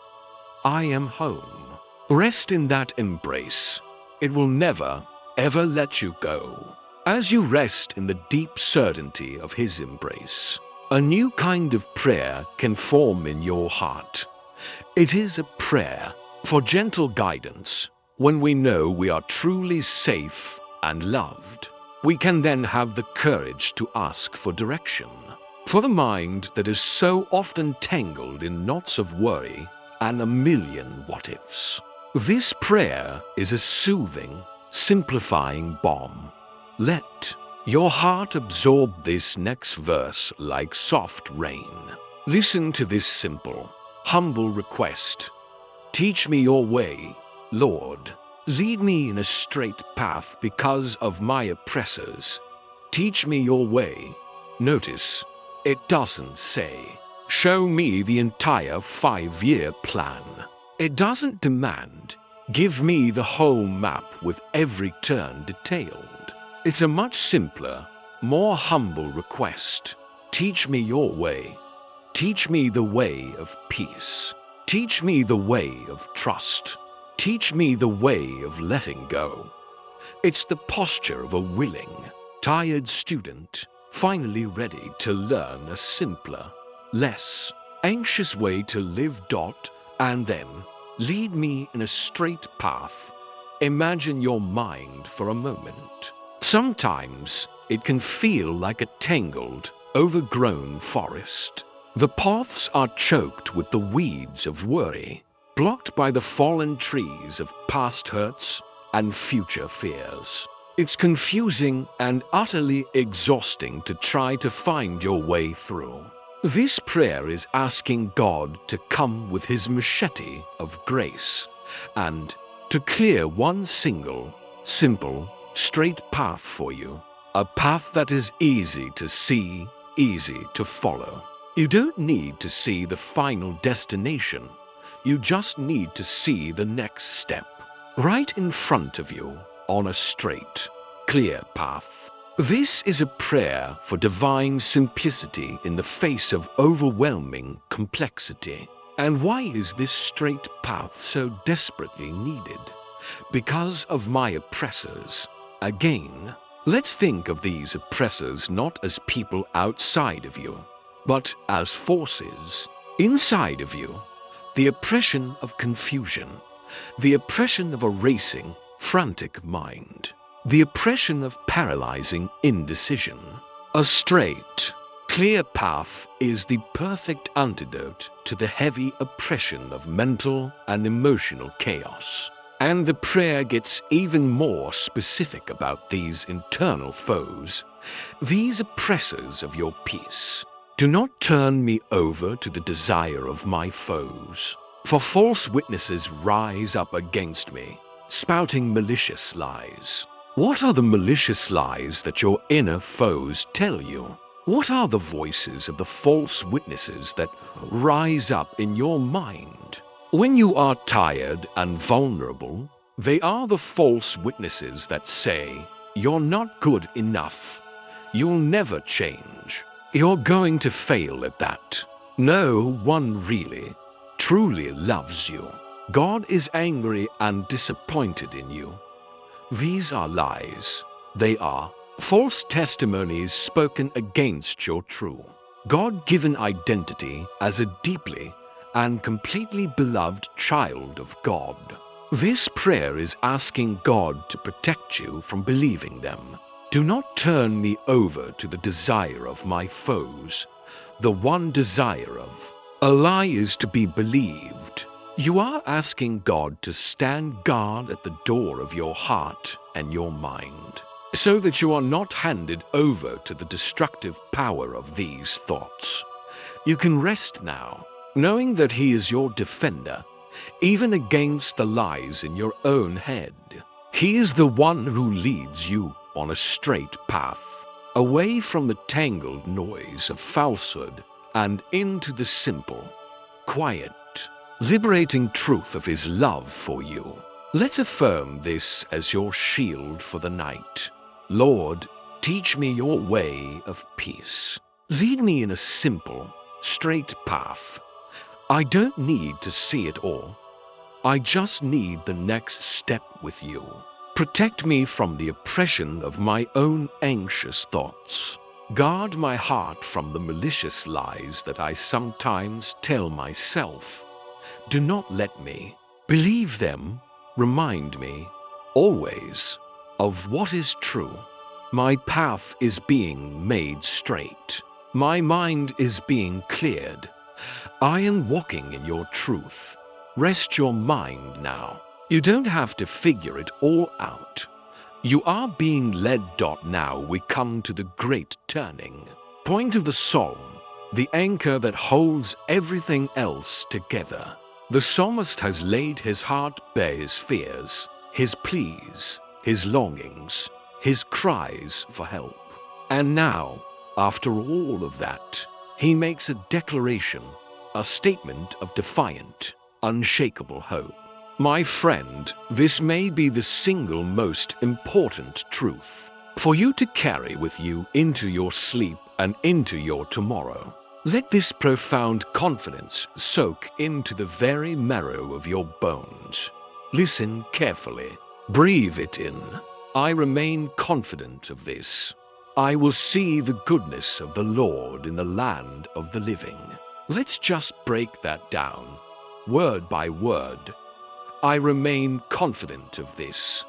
I am home. Rest in that embrace. It will never, ever let you go. As you rest in the deep certainty of His embrace, a new kind of prayer can form in your heart. It is a prayer for gentle guidance. When we know we are truly safe and loved, we can then have the courage to ask for direction. For the mind that is so often tangled in knots of worry and a million what-ifs, this prayer is a soothing, simplifying balm. Let your heart absorb this next verse like soft rain. Listen to this simple, humble request. Teach me your way, Lord. Lead me in a straight path because of my oppressors. Teach me your way. Notice, it doesn't say, show me the entire 5-year plan. It doesn't demand, give me the whole map with every turn detailed. It's a much simpler, more humble request. Teach me your way. Teach me the way of peace. Teach me the way of trust. Teach me the way of letting go. It's the posture of a willing, tired student, finally ready to learn a simpler, less anxious way to live. And then, lead me in a straight path. Imagine your mind for a moment. Sometimes it can feel like a tangled, overgrown forest. The paths are choked with the weeds of worry, blocked by the fallen trees of past hurts and future fears. It's confusing and utterly exhausting to try to find your way through. This prayer is asking God to come with His machete of grace and to clear one single, simple, straight path for you. A path that is easy to see, easy to follow. You don't need to see the final destination. You just need to see the next step, right in front of you, on a straight, clear path. This is a prayer for divine simplicity in the face of overwhelming complexity. And why is this straight path so desperately needed? Because of my oppressors. Again, let's think of these oppressors not as people outside of you, but as forces inside of you. The oppression of confusion, the oppression of a racing, frantic mind, the oppression of paralyzing indecision. A straight, clear path is the perfect antidote to the heavy oppression of mental and emotional chaos. And the prayer gets even more specific about these internal foes, these oppressors of your peace. Do not turn me over to the desire of my foes, for false witnesses rise up against me, spouting malicious lies. What are the malicious lies that your inner foes tell you? What are the voices of the false witnesses that rise up in your mind? When you are tired and vulnerable, they are the false witnesses that say, "You're not good enough. You'll never change. You're going to fail at that. No one really, truly loves you. God is angry and disappointed in you." These are lies. They are false testimonies spoken against your true, God-given identity as a deeply and completely beloved child of God. This prayer is asking God to protect you from believing them. Do not turn me over to the desire of my foes, the one desire of a lie is to be believed. You are asking God to stand guard at the door of your heart and your mind, so that you are not handed over to the destructive power of these thoughts. You can rest now, knowing that He is your defender, even against the lies in your own head. He is the one who leads you on a straight path, away from the tangled noise of falsehood and into the simple, quiet, liberating truth of His love for you. Let's affirm this as your shield for the night. Lord, teach me your way of peace. Lead me in a simple, straight path. I don't need to see it all. I just need the next step with you. Protect me from the oppression of my own anxious thoughts. Guard my heart from the malicious lies that I sometimes tell myself. Do not let me believe them. Remind me, always, of what is true. My path is being made straight. My mind is being cleared. I am walking in your truth. Rest your mind now. You don't have to figure it all out. You are being led. Now we come to the great turning point of the song, the anchor that holds everything else together. The psalmist has laid his heart bare, his fears, his pleas, his longings, his cries for help. And now, after all of that, he makes a declaration, a statement of defiant, unshakable hope. My friend, this may be the single most important truth for you to carry with you into your sleep and into your tomorrow. Let this profound confidence soak into the very marrow of your bones. Listen carefully. Breathe it in. I remain confident of this. I will see the goodness of the Lord in the land of the living. Let's just break that down, word by word. I remain confident of this.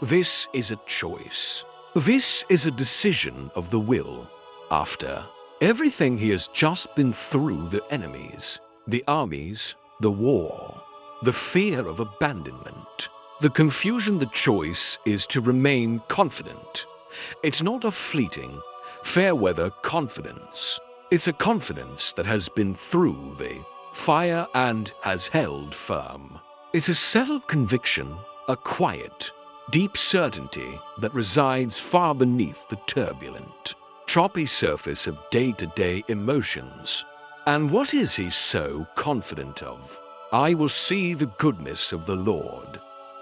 This is a choice. This is a decision of the will. After everything he has just been through, the enemies, the armies, the war, the fear of abandonment, the confusion, the choice is to remain confident. It's not a fleeting, fair-weather confidence. It's a confidence that has been through the fire and has held firm. It's a settled conviction, a quiet, deep certainty that resides far beneath the turbulent, choppy surface of day-to-day emotions. And what is he so confident of? I will see the goodness of the Lord.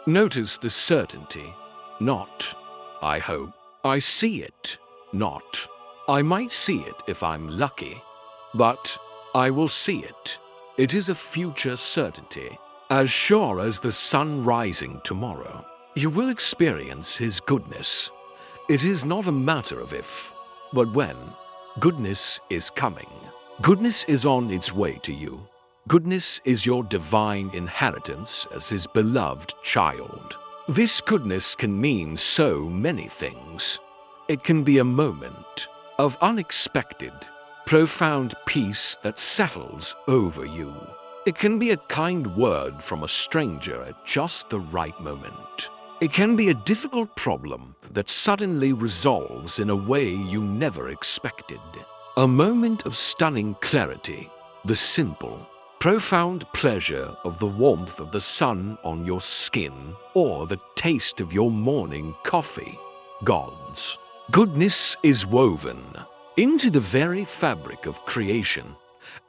Notice the certainty, not, I hope. I see it, not, I might see it if I'm lucky, but I will see it. It is a future certainty. As sure as the sun rising tomorrow, you will experience his goodness. It is not a matter of if, but when. Goodness is coming. Goodness is on its way to you. Goodness is your divine inheritance as his beloved child. This goodness can mean so many things. It can be a moment of unexpected, profound peace that settles over you. It can be a kind word from a stranger at just the right moment. It can be a difficult problem that suddenly resolves in a way you never expected. A moment of stunning clarity, the simple, profound pleasure of the warmth of the sun on your skin, or the taste of your morning coffee. God's goodness is woven into the very fabric of creation,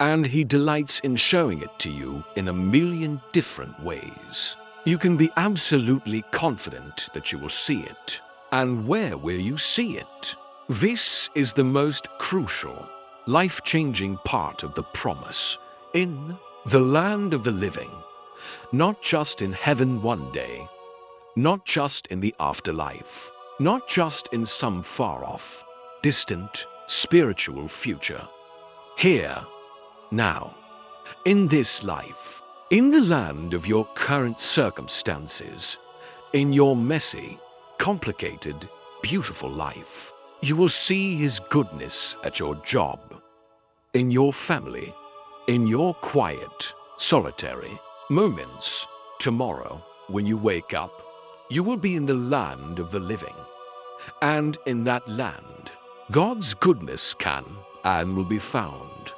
and he delights in showing it to you in a million different ways. You can be absolutely confident that you will see it. And where will you see it? This is the most crucial, life-changing part of the promise. In the land of the living, not just in heaven one day, not just in the afterlife, not just in some far-off, distant, spiritual future. Here, now, in this life, in the land of your current circumstances, in your messy, complicated, beautiful life, you will see his goodness at your job, in your family, in your quiet, solitary moments. Tomorrow, when you wake up, you will be in the land of the living. And in that land, God's goodness can and will be found.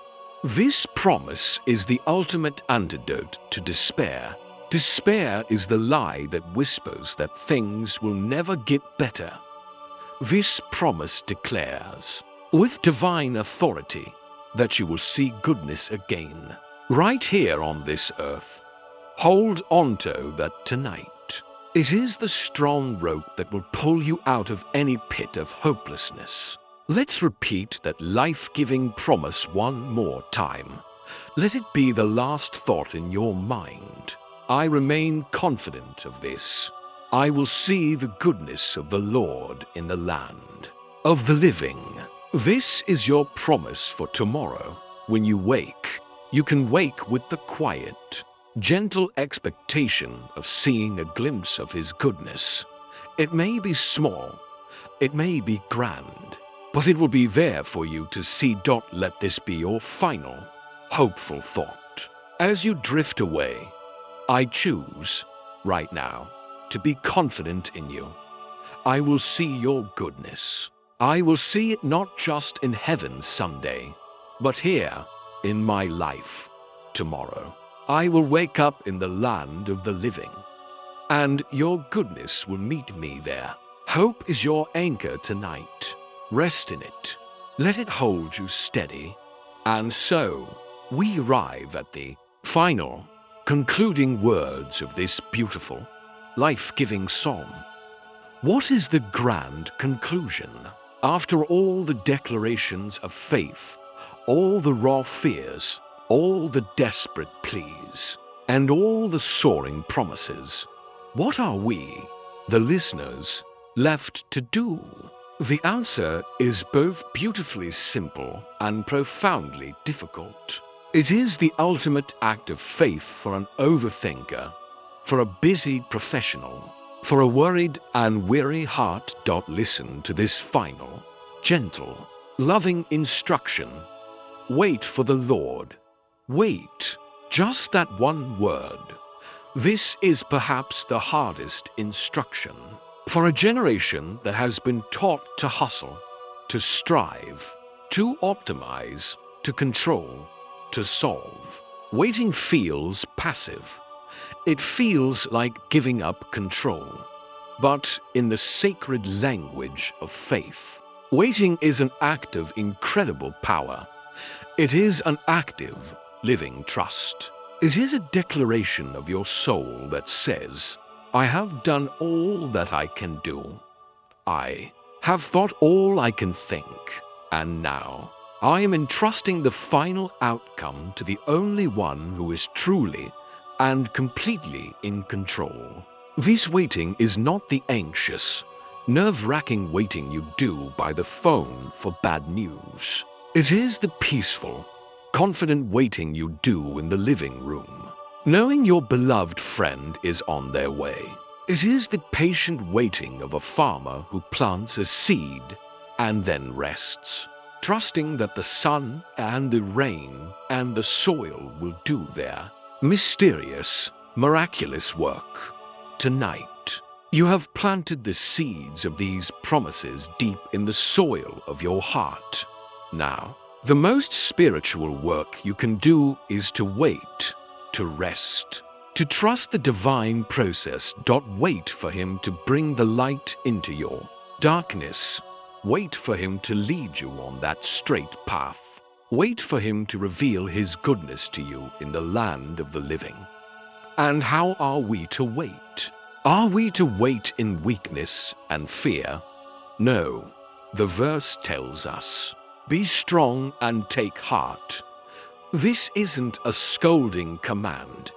This promise is the ultimate antidote to despair. Despair is the lie that whispers that things will never get better. This promise declares, with divine authority, that you will see goodness again, right here on this earth. Hold onto that tonight. It is the strong rope that will pull you out of any pit of hopelessness. Let's repeat that life-giving promise one more time. Let it be the last thought in your mind. I remain confident of this. I will see the goodness of the Lord in the land of the living. This is your promise for tomorrow. When you wake, you can wake with the quiet, gentle expectation of seeing a glimpse of his goodness. It may be small, it may be grand, but it will be there for you to see. Don't let this be your final, hopeful thought. As you drift away, I choose, right now, to be confident in you. I will see your goodness. I will see it not just in heaven someday, but here, in my life, tomorrow. I will wake up in the land of the living, and your goodness will meet me there. Hope is your anchor tonight. Rest in it. Let it hold you steady. And so, we arrive at the final, concluding words of this beautiful, life-giving psalm. What is the grand conclusion? After all the declarations of faith, all the raw fears, all the desperate pleas, and all the soaring promises, what are we, the listeners, left to do? The answer is both beautifully simple and profoundly difficult. It is the ultimate act of faith for an overthinker, for a busy professional, for a worried and weary heart. Listen to this final, gentle, loving instruction. Wait for the Lord. Wait. Just that one word. This is perhaps the hardest instruction. For a generation that has been taught to hustle, to strive, to optimize, to control, to solve, waiting feels passive. It feels like giving up control. but in the sacred language of faith. Waiting is an act of incredible power. It is an active, living trust. It is a declaration of your soul that says, I have done all that I can do. I have thought all I can think, and now I am entrusting the final outcome to the only one who is truly and completely in control. This waiting is not the anxious, nerve-wracking waiting you do by the phone for bad news. It is the peaceful, confident waiting you do in the living room, knowing your beloved friend is on their way. It is the patient waiting of a farmer who plants a seed and then rests, trusting that the sun and the rain and the soil will do their mysterious, miraculous work. Tonight, you have planted the seeds of these promises deep in the soil of your heart. Now, the most spiritual work you can do is to wait, to rest, to trust the divine process. Wait for Him to bring the light into your darkness. Wait for Him to lead you on that straight path. Wait for Him to reveal His goodness to you in the land of the living. And how are we to wait? Are we to wait in weakness and fear? No. The verse tells us, be strong and take heart. This isn't a scolding command.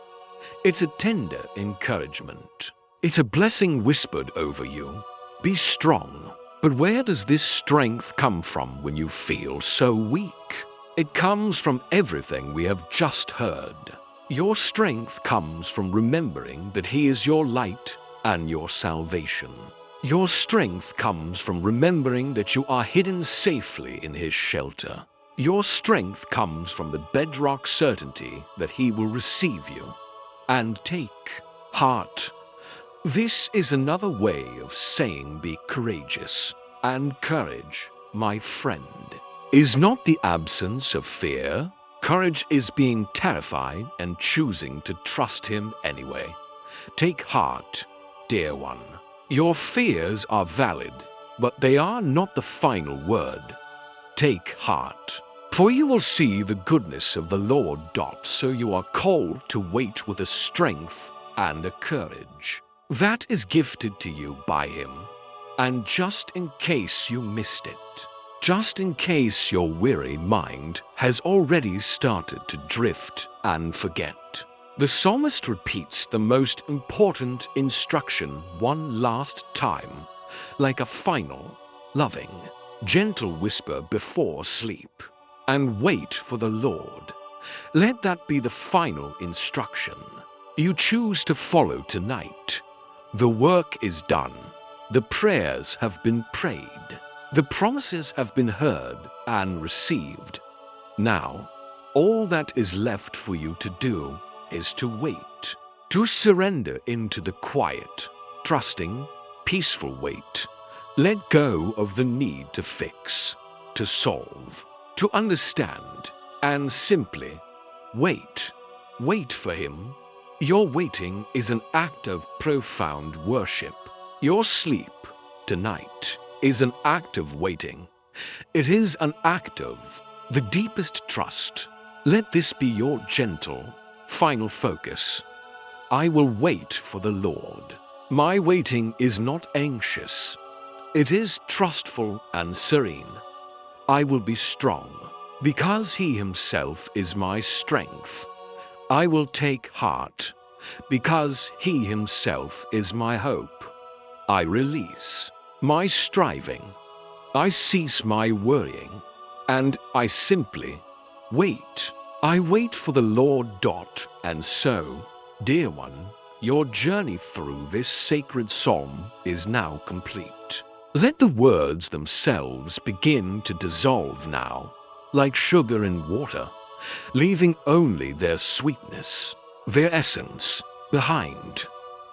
It's a tender encouragement. It's a blessing whispered over you. Be strong. But where does this strength come from when you feel so weak? It comes from everything we have just heard. Your strength comes from remembering that He is your light and your salvation. Your strength comes from remembering that you are hidden safely in His shelter. Your strength comes from the bedrock certainty that He will receive you. And take heart. This is another way of saying be courageous. And courage, my friend, is not the absence of fear. Courage is being terrified and choosing to trust Him anyway. Take heart, dear one. Your fears are valid, but they are not the final word. Take heart. For you will see the goodness of the Lord. So you are called to wait with a strength and a courage that is gifted to you by Him. And just in case you missed it, just in case your weary mind has already started to drift and forget, the psalmist repeats the most important instruction one last time, like a final, loving, gentle whisper before sleep. And wait for the Lord. Let that be the final instruction you choose to follow tonight. The work is done. The prayers have been prayed. The promises have been heard and received. Now, all that is left for you to do is to wait, to surrender into the quiet, trusting, peaceful wait. Let go of the need to fix, to solve, to understand, and simply wait. Wait for Him. Your waiting is an act of profound worship. Your sleep tonight is an act of waiting. It is an act of the deepest trust. Let this be your gentle, final focus. I will wait for the Lord. My waiting is not anxious. It is trustful and serene. I will be strong, because He Himself is my strength. I will take heart, because He Himself is my hope. I release my striving. I cease my worrying, and I simply wait. I wait for the Lord. And so, dear one, your journey through this sacred psalm is now complete. Let the words themselves begin to dissolve now, like sugar in water, leaving only their sweetness, their essence, behind.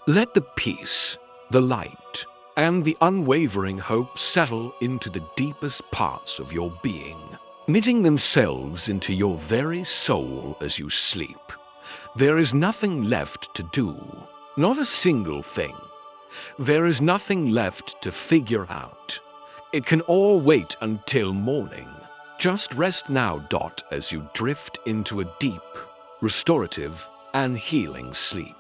Let the peace, the light, and the unwavering hope settle into the deepest parts of your being, knitting themselves into your very soul as you sleep. There is nothing left to do, not a single thing. There is nothing left to figure out. It can all wait until morning. Just rest now. As you drift into a deep, restorative, and healing sleep.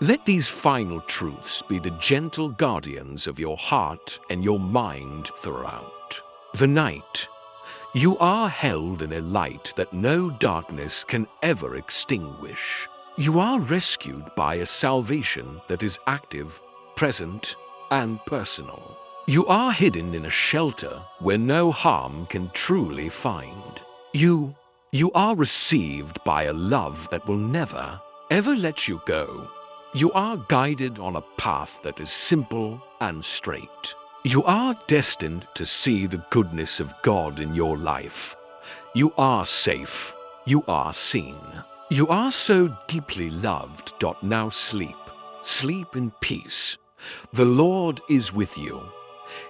Let these final truths be the gentle guardians of your heart and your mind throughout the night. You are held in a light that no darkness can ever extinguish. You are rescued by a salvation that is active, present, and personal. You are hidden in a shelter where no harm can truly find. You are received by a love that will never, ever let you go. You are guided on a path that is simple and straight. You are destined to see the goodness of God in your life. You are safe. You are seen. You are so deeply loved. Now sleep. Sleep in peace. The Lord is with you.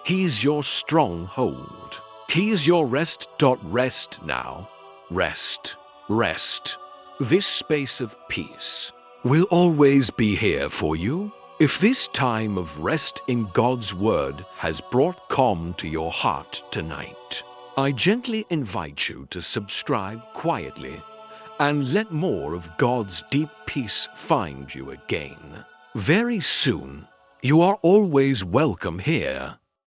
He is your stronghold. He is your rest. Rest now. Rest. Rest. This space of peace will always be here for you. If this time of rest in God's Word has brought calm to your heart tonight, I gently invite you to subscribe quietly and let more of God's deep peace find you again. Very soon, you are always welcome here.